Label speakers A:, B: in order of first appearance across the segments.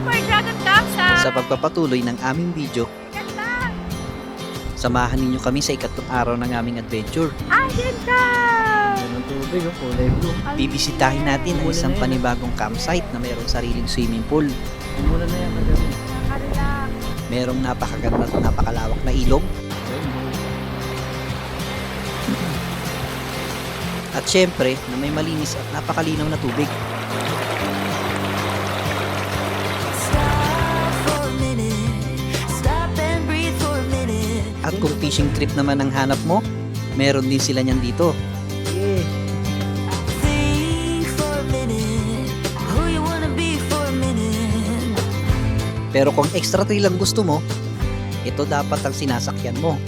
A: for Dragon Capsa!
B: Sa pagpapatuloy ng aming video,
A: Ganda!
B: samahan ninyo kami sa ikatlong araw ng aming adventure.
A: Ayan ka!
C: Yan ang tubig, oh, kulay blue.
B: Bibisitahin natin ang isang panibagong campsite na mayroong sariling swimming pool.
C: Umulan na yan kagabi.
A: Relax.
B: Merong napakaganda at napakalawak na ilog. At syempre, na may malinis at napakalinaw na tubig. At kung fishing trip naman ang hanap mo, meron din sila niyan dito.
C: Yeah.
B: Pero kung extra thrill ang gusto mo, ito dapat ang sinasakyan mo.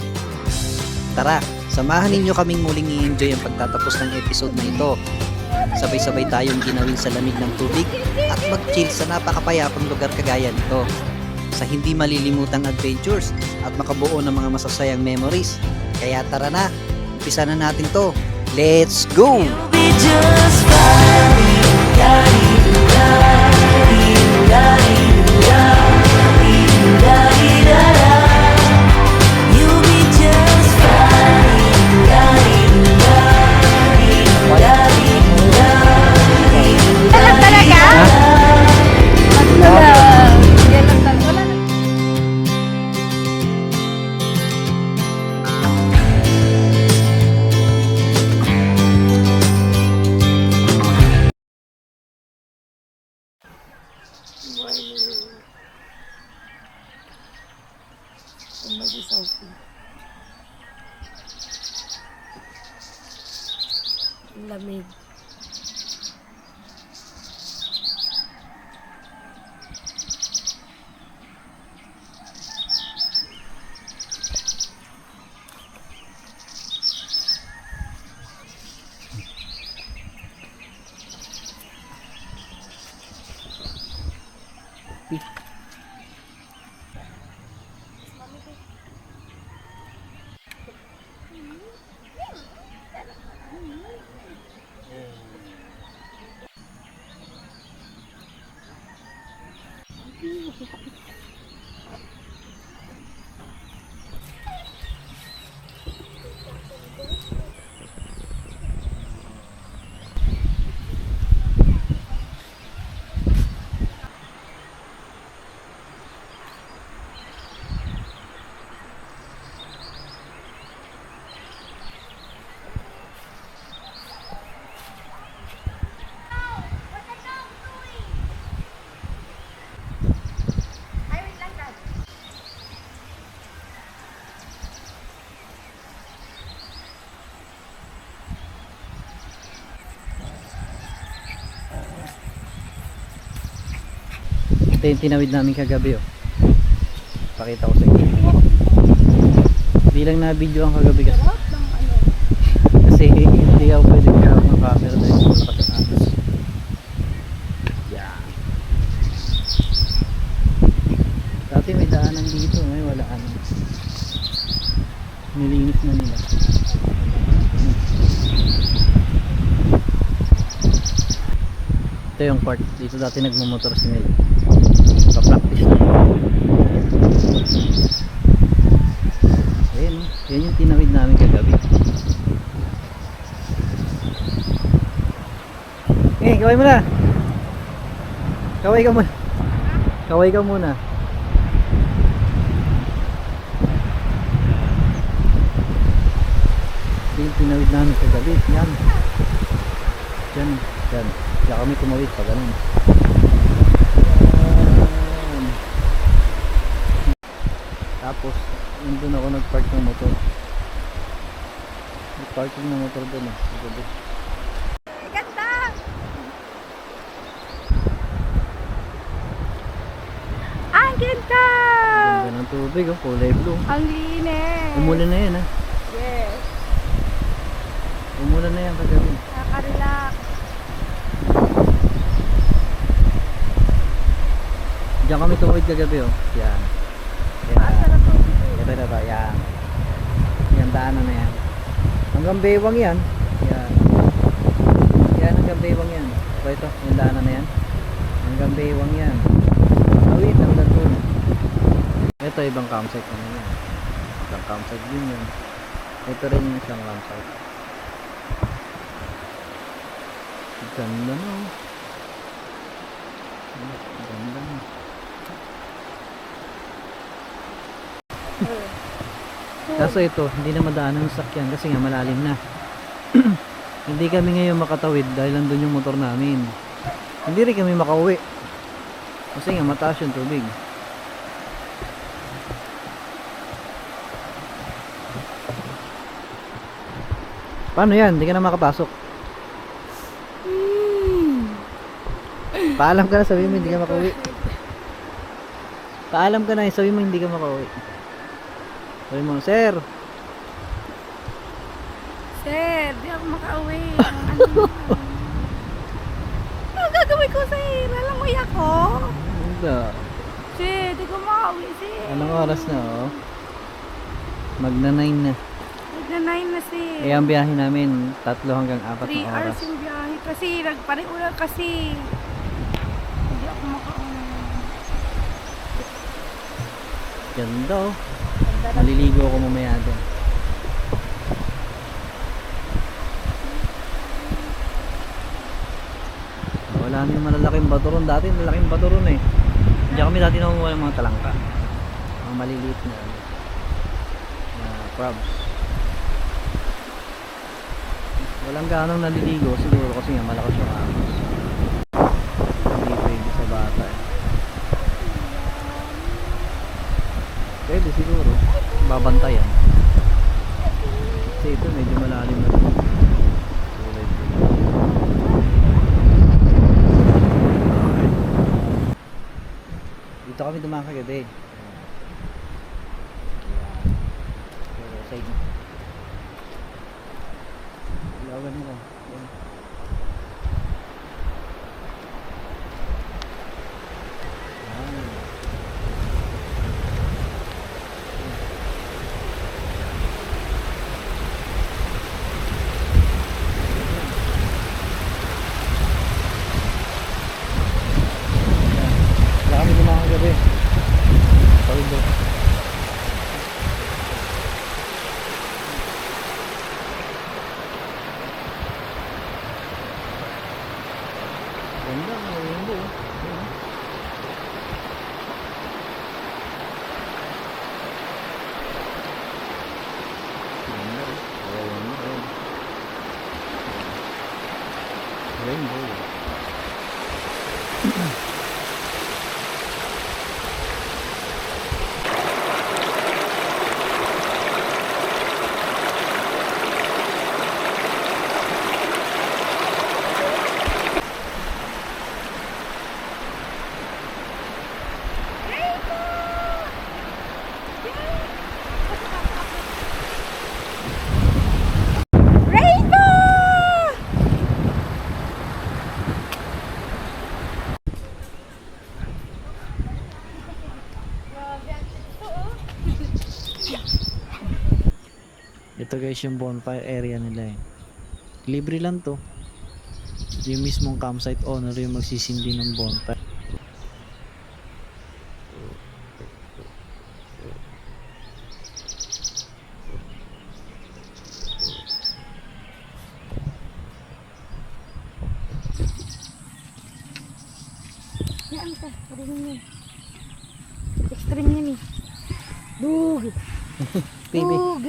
B: Tara, samahan ninyo kaming muling i-enjoy ang pagtatapos ng episode na ito. Sabay-sabay tayong ginawin sa lamig ng tubig at mag-chill sa napakapayapang lugar kagaya nito. Sa hindi malilimutang adventures at makabuo ng mga masasayang memories. Kaya tara na, umpisa na natin to. Let's go!
A: Alam talaga? Maglalag. Yan lang talaga. Wala na. Lamig.
C: Ito yung tinawid namin kagabi, oh. Pakita ko sa inyo. Hindi lang na video ang kagabi kasi. Kasi hindi ako pwede gawin ng camera dahil malakas ang atas. Yeah. Dati may daanan dito, may wala ano. Nilinis na nila. Ito yung part, dito dati nagmumotor si Mel. Pa-practice na. Ayan, yan yung tinawid namin kagabi. Eh, kaway mo na. Kaway ka muna. Kaway ka muna. Ito yung tinawid namin kagabi. Yan. Yan. Yan. Kaya kami tumawid pa ganun. Tapos, doon ako nag-park ng motor. Nag-parking ng motor doon eh. Gabi.
A: Ganda! Ang ganda!
C: Ganda ng tubig, oh, kulay blue.
A: Ang linis!
C: Umulan na yan, ha?
A: Yes.
C: Umulan na yan kagabi.
A: Nakaka-relax.
C: Diyan kami tumawid kagabi, oh. Yan.
A: Ang sarap ng
C: Ito, yan. Yan, daanan na yan. Hanggang Baywang yan. Yan. Yan, hanggang Baywang yan. Ito, yung daanan na yan. Hanggang Baywang yan. Ito ibang campsite naman yan. Ibang campsite din yan. Ito rin yung isang campsite. Ganda no. Ganda no. Kaso ito, hindi na madaanan ng sakyan kasi nga malalim na. Hindi kami ngayon makatawid dahil nandun yung motor namin. Hindi rin kami makauwi. Kasi nga mataas yung tubig. Paano yan? Hindi ka na makapasok. Paalam ka na, sabi mo hindi ka makauwi. Paalam ka na, sabi mo hindi ka makauwi. Sabi mo, sir.
A: Sir, di ako makauwi. Ano gagawin ko, sir? Alam mo ako?
C: Hindi.
A: Sir, di ko makauwi, sir.
C: Anong oras na oh? Magna 9 na.
A: Nag-9 na, sir.
C: Eh ang biyahe namin 3 hanggang 4
A: 3
C: na
A: hours
C: oras.
A: yung biyahe kasi nagpare-ulan kasi. Hindi ako makauwi.
C: Ganda oh.
A: Ganda na.
C: Maliligo ako mamaya doon. Wala na yung malalaking bato ron. Dati malalaking bato ron eh. Hindi kami dati nangunguha ng mga talangka. Mga maliliit na crabs. Walang ganong naliligo siguro kasi nga malakas yung agos. Hindi pwede sa bata eh. Pwede siguro. Babantayan. Kasi ito medyo malalim na ito. Tulad dito. Dito kami dumaan kagabi. Side. Ilawan mo. Yan. Wala kami dumaan kagabi. Pagod doon. Ganda, may rainbow. Ayan. Ganda. Ayan, ayan. Rainbow. Ito guys yung bonfire area nila eh. Libre lang to. Yung mismong campsite owner yung magsisindi ng bonfire.
A: Yan ka, parinig mo. Extreme yan eh. Dug!
C: Baby.
A: Dug!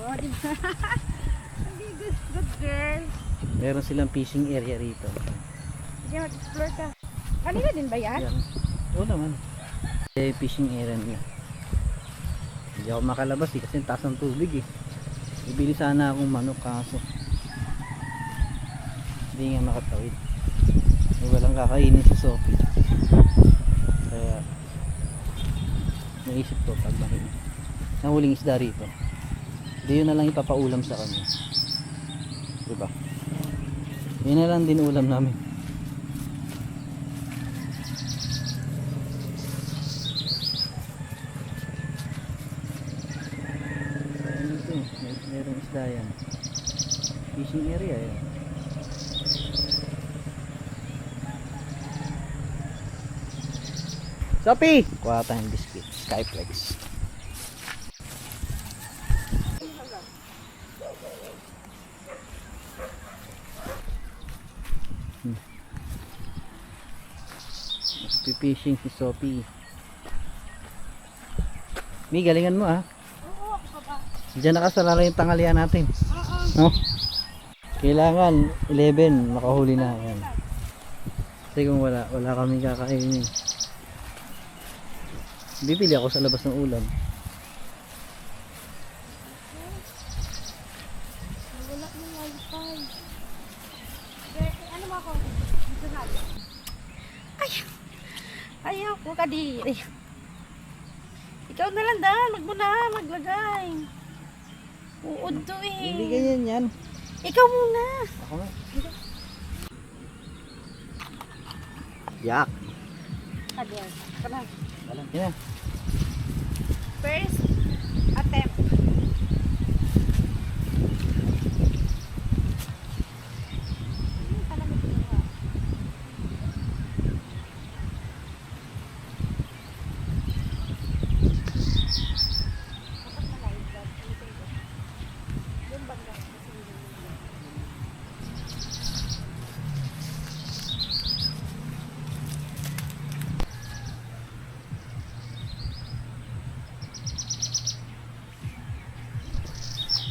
A: Oh, di ba? Good, good girl.
C: Meron silang fishing area rito.
A: Sige, mag-explore ka. Kanina din ba yan?
C: Yan. Oo naman. Eh, fishing area nila. Hindi ako makalabas eh kasi ang taas ng tubig eh. Ibili sana akong manok kaso hindi nga makatawid. Eh, walang kakainin si Sophie. Kaya naisip ko pag nahuling isda rito. Hindi yun na lang ipapaulam sa kanya. Diba? Yun na lang din ulam namin. Ano ito? Merong isda yan. Fishing area yan. Sophie! Kuha tayong biscuit. Skyflex. Pipishing si Sophie. Mi, galingan mo ah.
A: Oo, ako ba?
C: Diyan nakasalala yung tanghalian natin.
A: Oo.
C: No? Kailangan 11 makahuli na yan. Kasi kung wala kami kakainin. Bibili ako sa labas ng ulam.
A: Wala ng wifi. Ano mo ako? Dito na. Ayaw ko kadiri. Ikaw na lang wag mo na maglagay. Uod to eh.
C: Hindi ganyan yan.
A: Ikaw muna.
C: Ako na. Yak.
A: Adiyan. Kana.
C: Yan na.
A: First attempt.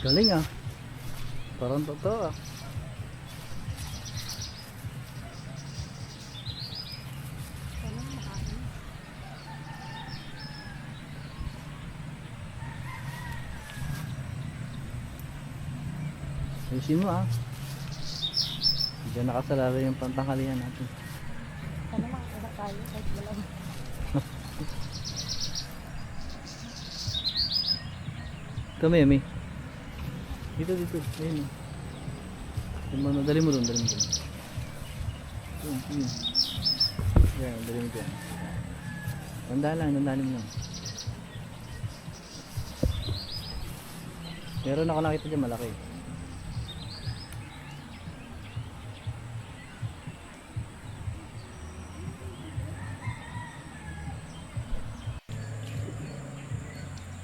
C: Galing ah. Parang totoo ah. Ayusin mo ah. Diyan nakasalala yung pantanghalian natin.
A: Sana makakita tayo kahit wala.
C: Kami, Yami. Dito. Ayun. Dali mo doon. Doon. Yan, dali mo doon. Dandalan mo lang. Meron ako nakita dyan malaki.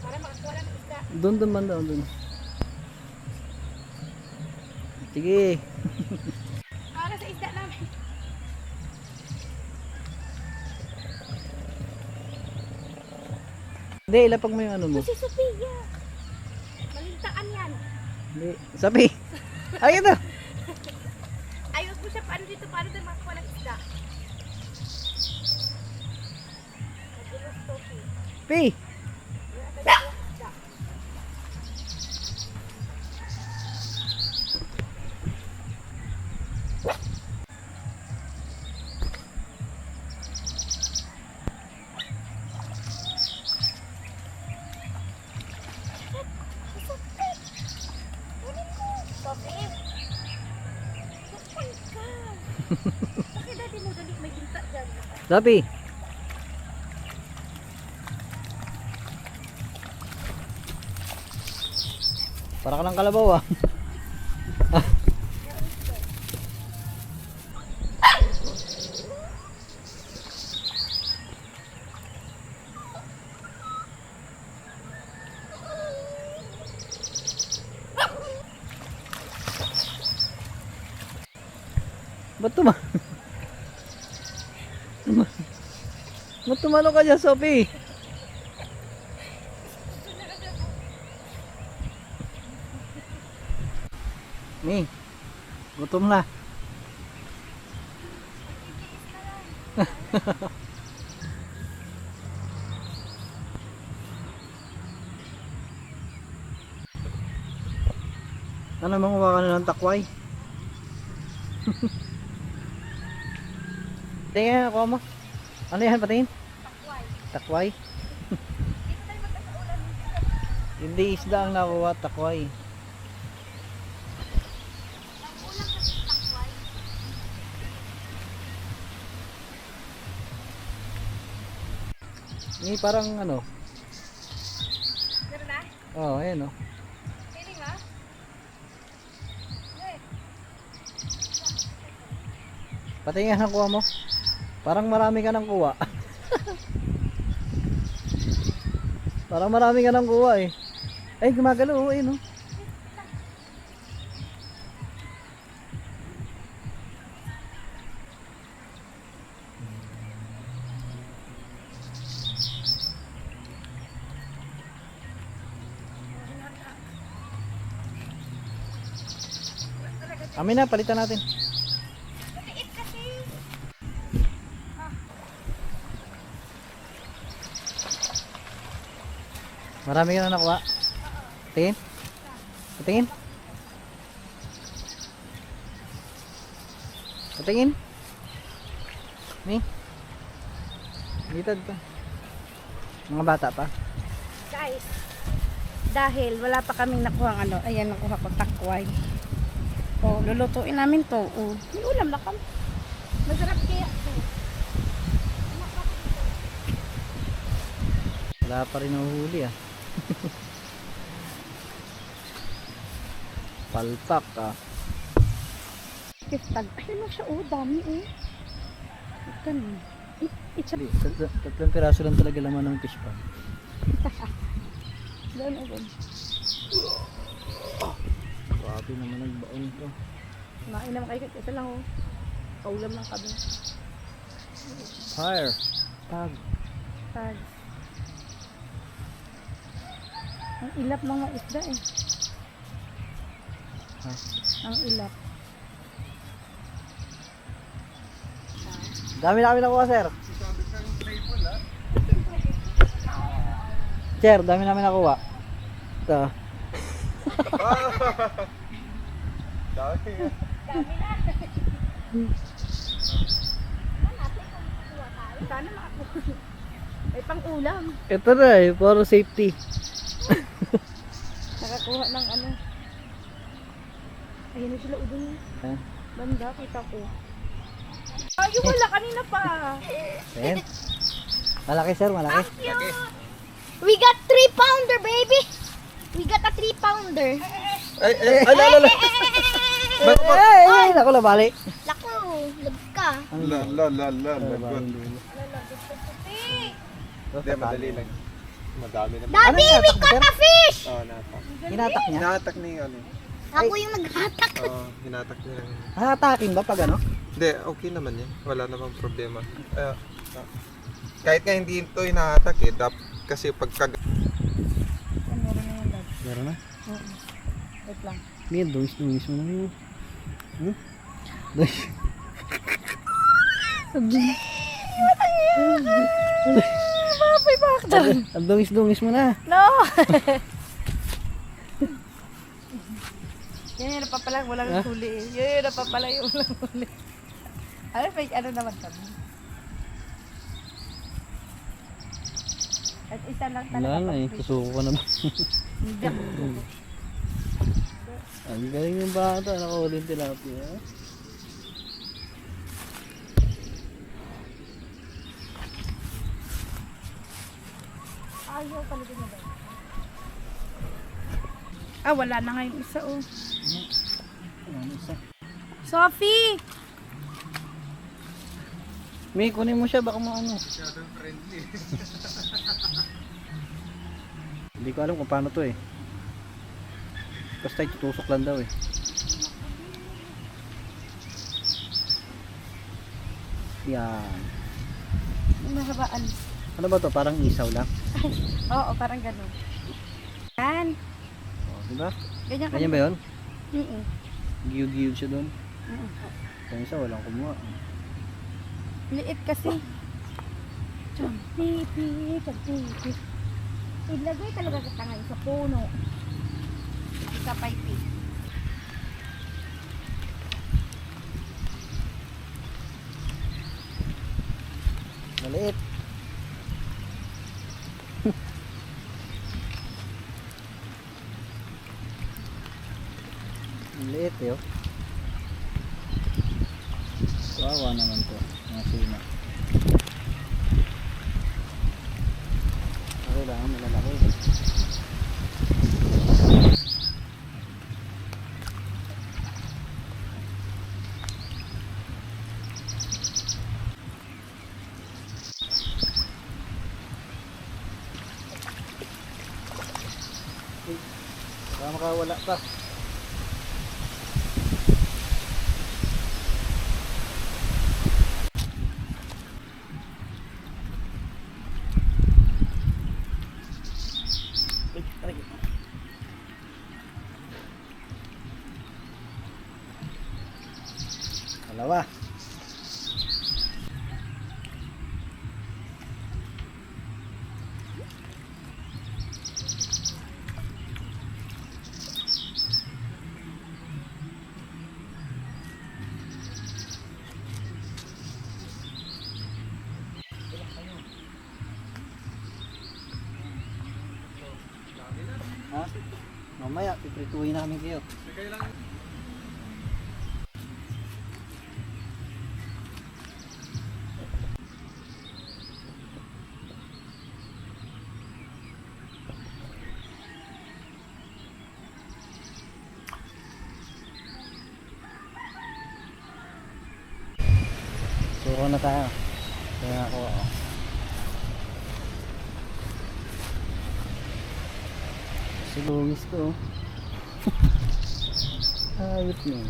A: Para makakuha ng isda.
C: Doon banda, doon. Sige.
A: Para sa isda namin.
C: Hindi, ilapag mo yung ano mo.
A: Si Sophia. Malintaan yan.
C: Hindi. Sabi. Ay, ito.
A: Ayos mo siya paano dito, paano tayo makakuha ng isda. Nagulos Sophie.
C: Pi.
A: Sophie. Kapal ka. Bakit dati mo dali may ginta dyan?
C: Sabi. Para ka ng kalabaw ah. Ba't Ba't tumalo ka dyan, Sophie? Ni, gutom na. Ano, manguha ka na ng takway? Tingnan ako mo. Ano yan, patingin? Takway. Hindi isda ang nakuha, takway. Ni parang ano?
A: Meron na?
C: Oh, ayan oh.
A: Feeling ha?
C: Patingin ang kuha mo. Parang marami ka nang kuha. Parang marami ka nang kuha eh. Ay, gumagalaw. Ayun oh. Amin na, palitan natin. Marami ka na nakuha. Tingin? Patingin? Patingin? Ni? Dito, dito. Mga bata pa.
A: Guys, dahil wala pa kaming nakuha ano, ayan nakuha ko takway. Oh, lulutuin namin to. Oh, may ulam na kami. Masarap kaya to.
C: Wala pa rin nahuhuli ah. Palpak ah.
A: Kistag. Ayun na siya. Oh, dami eh. Ito na.
C: Hindi, tatlong piraso lang talaga laman ng fish pan.
A: Doon, doon.
C: Grabe naman nagbaon to.
A: Kumain naman kayo. Ito lang oh. Kaulam lang kami.
C: Fire. Tag.
A: Tag. Ang ilap ng mga isda eh.
C: Ha?
A: Ang ilap.
C: Dami na kami nakuha, sir. Sir, dami namin nakuha. Ito.
A: Sana makakuha. May pang ulam.
C: Ito na eh, for safety.
A: Nakakuha ng ano. Ayun na sila udong.
C: Eh,
A: Banda, kita ko. Ay, yung wala kanina pa.
C: sir. Malaki, sir, malaki.
A: We got 3-pounder, baby. We got a 3-pounder.
B: Ay, ala.
C: Ay, naku, labali.
A: Lako, lag ka.
B: La.
C: Labaling dulo.
B: Hindi, madali lang. Madami naman.
A: Daddy,
C: Ano
A: we
C: yung
A: caught a fish.
B: Oo, natak.
C: Hinatak niya?
B: Hinatak niya yung ano.
A: Ako yung naghatak.
B: Oo, hinatak niya yung...
C: Hatakin ba pag ano?
B: Hindi, okay naman yan. Wala namang problema. Kahit nga hindi ito hinahatak eh. Kasi pagka...
A: Meron na yan, Dad.
C: Meron na?
A: Wait lang.
C: Hindi, dungis mo na yun.
A: Mapay bakta.
C: Ang dungis mo na.
A: No. Yan na pa pala, walang huli eh. Yan na pa pala yung walang huli. Ano naman kami? At isa lang talaga.
C: Wala na eh, susuko ka naman.
A: Hindi.
C: Ang galing yung bata, nakahuli yung tilapia.
A: Ayaw pala din na ba? Ah, wala na nga yung isa oh.
C: Ano isa?
A: Sophie!
C: May kunin mo siya, baka maano. Hindi ko alam kung paano to eh. Basta itutusok lang daw eh. Yan.
A: Mahabaan.
C: Ano ba to? Parang isaw lang.
A: Oo, parang gano'n. Yan.
C: Oh, diba?
A: Ganyan
C: Ganyan ba yun?
A: Mm-mm.
C: Giyud-giyud siya doon.
A: Mm-mm.
C: Kaya isa walang kumuha.
A: Liit kasi. Pipi, pipi. Ilagay talaga sa tangay sa puno. Sa pipe.
C: Maliit. Maliit eh oh. Kawawa naman to. Mga sina. Kailangan malalaki. Baka makawala pa. Dalawa. Ha? Mamaya, piprituhin namin kayo. Suro na tayo. Kaya ako. Si Luis ko. Ayot niya.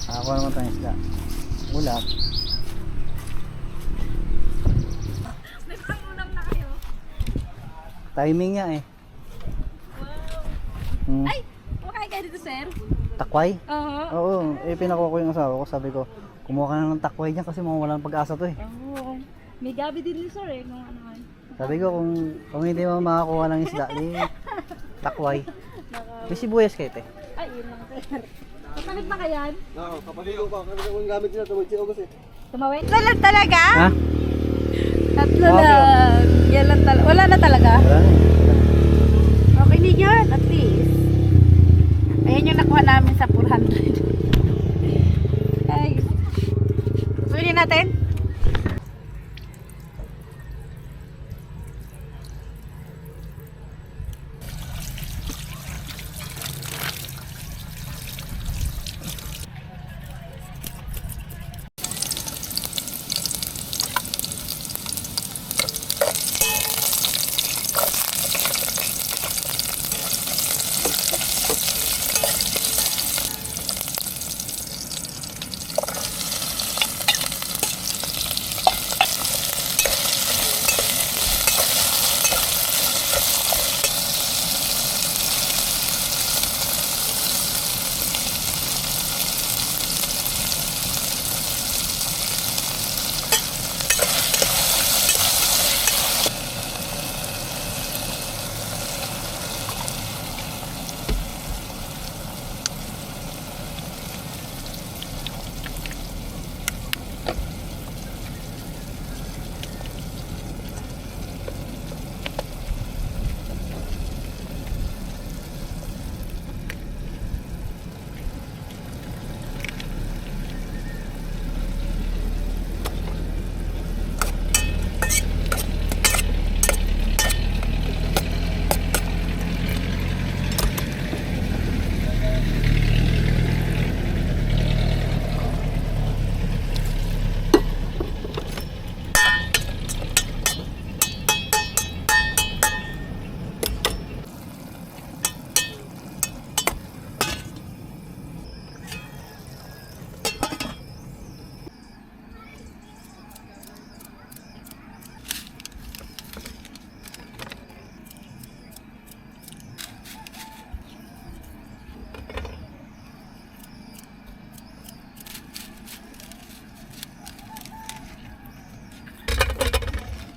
C: Ako naman tayong isda. Ulap.
A: May pangulam na kayo.
C: Timing nga eh.
A: Wow. Ay! Kumakain kayo dito, sir?
C: Takway?
A: Oo.
C: Oo. Eh pinako ko yung asawa ko. Sabi ko, kumuha ka na ng takway niya kasi mawawalan ng pag-asa to eh.
A: Oo. May gabi din ni sir eh, kung ano man.
C: Sabi ko kung hindi mo makakuha ng isda, takway. May sibuyas kayo te.
A: Ay, yun lang sir. Kapalit ba kayan?
D: Oo, kapatid ko pa. Kasi kung gamit nila, tumag si August eh.
A: Tumawin? Tatlo lang talaga?
C: Ha?
A: Tatlo
C: Okay.
A: lang. Yan lang talaga. Wala na talaga?
C: Wala na.
A: Okay din yan, at least. Ayan yung nakuha namin sa 400. Ay. Sulit natin?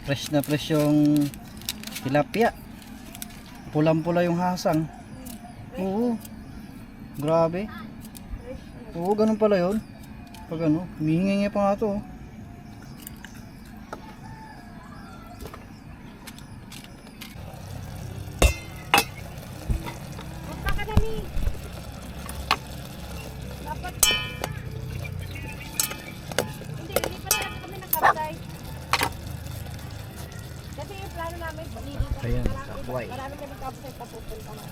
C: Fresh na fresh yung tilapia. Pulang-pula yung hasang. Oo. Grabe. Oo, ganun pala yun. Pag ano, humihingi pa nga to. Oh.
A: Magpakadami. Dapat. Hindi pa talaga kami nakabay. Kasi yung plano namin, lilipat.
C: Ayan, takway.
A: Marami kami kapsay papupunta na.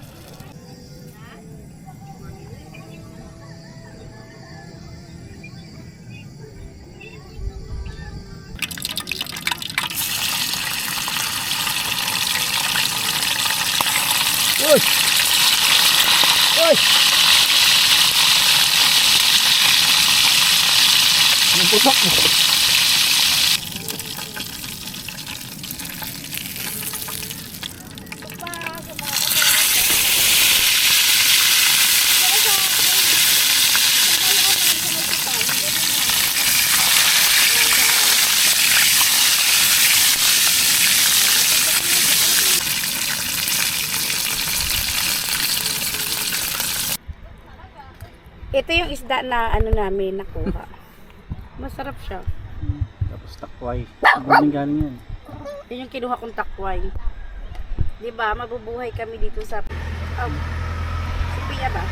C: Uy! Uy! Anong putok mo?
A: Ito yung isda na ano namin nakuha. Masarap siya.
C: Tapos takway. Galing galing yan.
A: Yun yung kinuha kong takway. 'Di ba? Mabubuhay kami dito sa si Pia ba?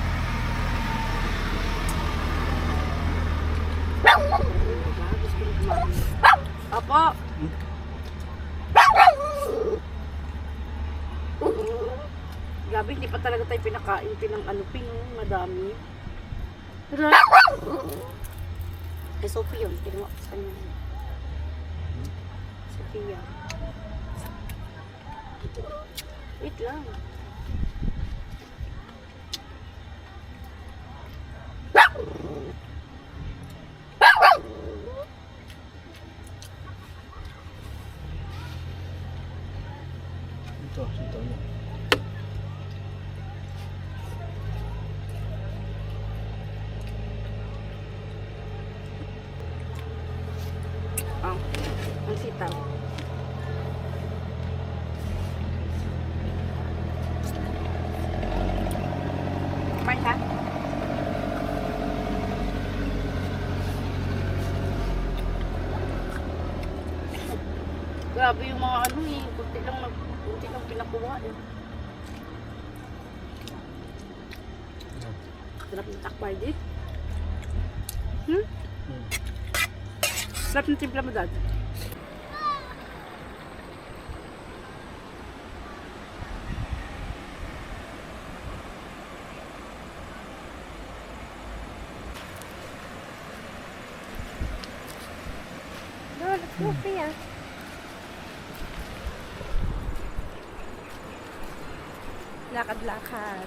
A: Apo. Gabi, hindi pa talaga tayo pinakain ano, madami. Tara. Ay, Sophie yun. Kinuha ko sa kanya. Sophia. Wait lang.
C: Ito yan.
A: Ang sitaw. Kumain ka? Grabe yung mga ano eh. Kunti lang pinakuha eh. Sarap ng takbay din. Sarap ng timpla mo, Dad. Coffee ah. Lakad-lakad.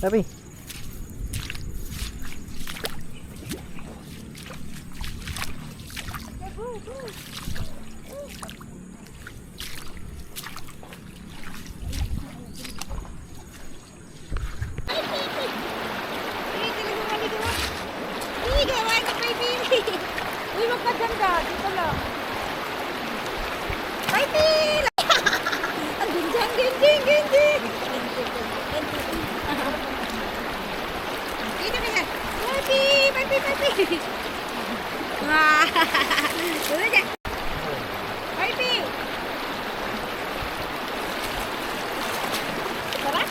C: Sabi.
A: Uy, magpaganda. Dito lang. Fighting! Ang ginjang, ginjing! Dito ka na. Fighting! Wah! Dito dyan. Fighting! Sarap?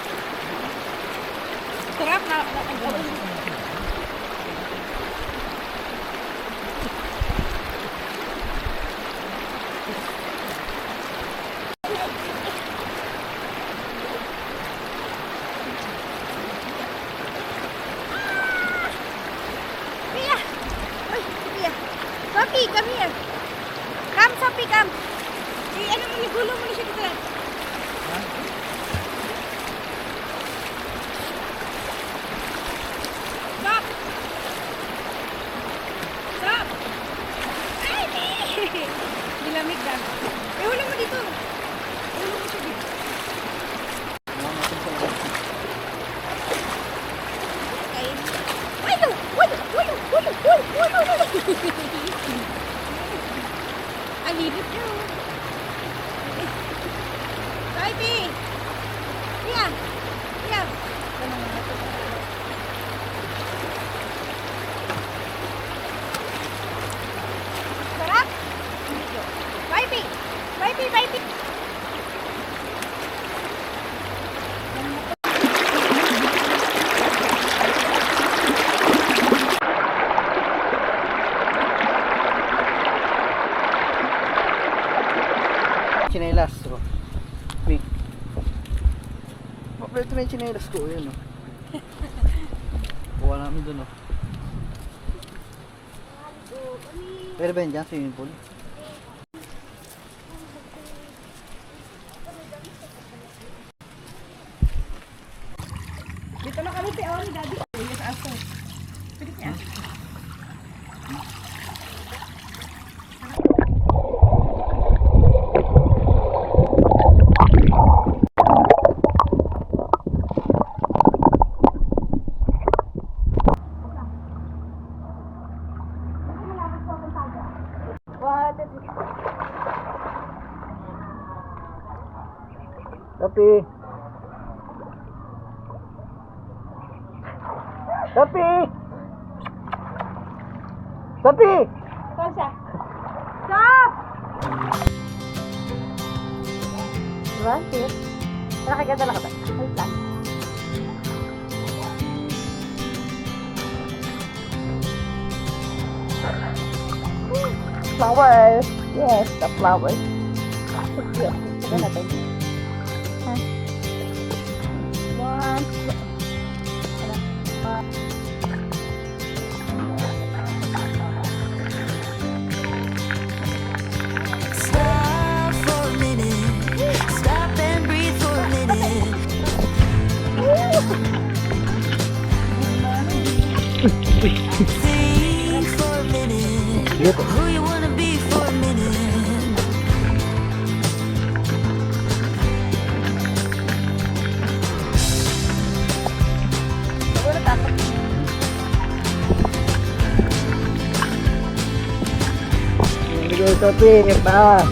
A: Sarap na. Sophie, come here. Come, Sophie, come. Ano mo, igulo mo na siya dito. Stop. Stop. Ay, nilamig na. Ihulog mo dito. Ihulog mo siya dito. Okay. Walo. Ang libit niyo. Baby! Iya! Iya! Sarap? Baby! Baby!
C: Chinelas. Oh. Wait. na yung chinelas ko. Yun, oh. Kuha namin dun, oh. Pero ba yun dyan, swimming pool?
A: Dito na kami si Ori, Daddy. Yes, aso. Pwede niya.
C: Tapi! Tapi! Tapi!
A: Saan siya? Stop! Rantit. Nakaganda na ka ba? Wait lang. Flowers. Yes, the flowers. Ito natin. One.
E: Stop for a minute. Stop and breathe for a minute. Think for a minute. Who you wanna be for a minute.
A: Siguro tapos.
C: Hindi ko ito, Pi. Pa.